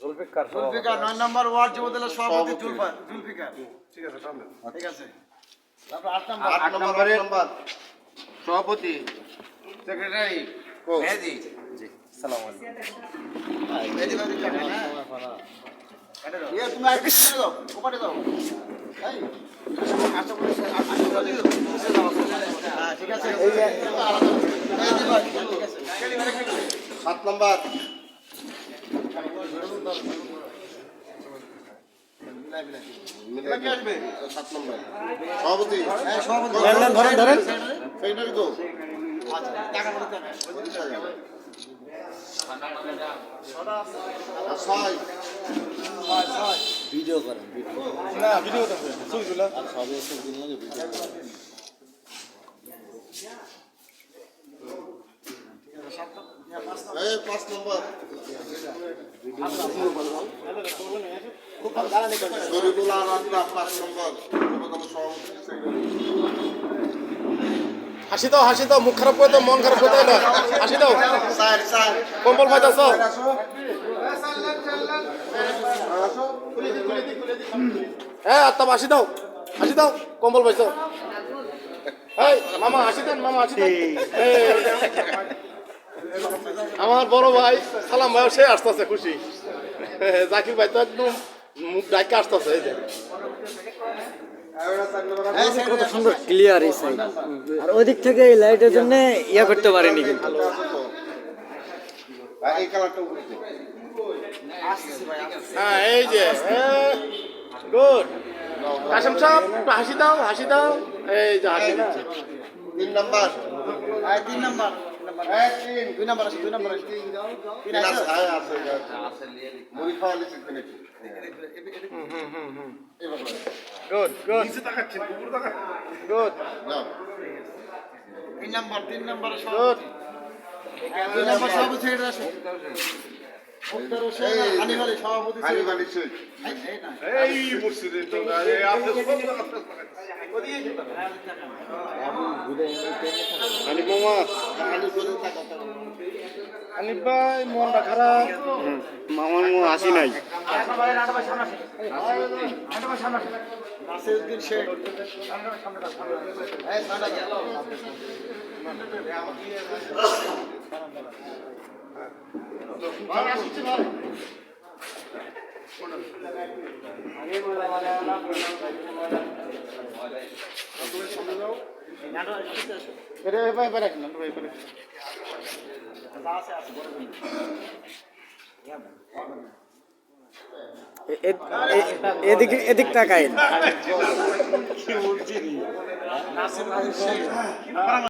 জুলফিকার জুলফিকার 9 নম্বর word যুবদলের সভাপতি জুলফিকার। ঠিক আছে সামনে ঠিক আছে। তারপর 8 নম্বর 8 নম্বরের সভাপতি সেক্রেটারি মেহেদি। জি আসসালামু আলাইকুম। মেহেদি ভাই কাটে না ইয়ে তুমি আর কিছু দাও ওপারে দাও এই আচ্ছা বলে হ্যাঁ ঠিক আছে এই যে মেহেদি ভাই ঠিক আছে 7 নম্বর মিলাই কে আসবে 7 নম্বর সভাপতি হ্যাঁ সভাপতি ধরেন সেক্রেটারি তো আচ্ছা টাকা বলতে হবে ভিডিও করেন না ভিডিও তো ছবি তুলা আর সবে একটু দিন লাগে ভিডিও এই 5 নম্বর শরীফুল আরাদা 5 নম্বর যুবদল সভাপতি সেক্রেটারি হাসি দাও মুখ খারাপ করে দাও মন খারাপ করে দাও না হাসি দাও স্যার কম্বল পাইতাছ হ্যাঁ আত্মা হাসি দাও কম্বল পাইছো এই মামা হাসি দেন এই, আমার বড় ভাই সালাম ভাই সে আসতেছে খুশি জাকির ভাই তো একদম মুখ ডাকে আসতেছে এই যে কত সুন্দর ক্লিয়ার এই সাইড আর ওই দিক থেকে এই লাইটের জন্য ইয়া করতে পারেনি কিন্তু এই কালারটা উঠেছে হ্যাঁ এই যে গুড কাশেম সাহেব একটু হাসি দাও এই যে হাসি দিচ্ছে 3 নম্বর এই 3 নম্বর 2 নম্বর আছে 2 নম্বর আছে 3 আছে আছে মুড়ি খাওয়া লিখে নাকি গুড নিচে তাকাচ্ছেন কুকুর তাকা গুড না 3 নম্বর গুড সভাপতি 2 নম্বর সভাপতি সেক্রেটারি আছে উত্তর হোসেন হানিফ আলী সভাপতি হানিফ আলী শেখ এই না এই মুর্শিদের তো এই আপনি সব হানিফ মামা হানিফ ভাই মনটা খারাপ মামার মন হাসি নাই নাসিরউদ্দিন শেখ এই সাদা গেল এদিক তাকায় নাসিরউদ্দিন শেখ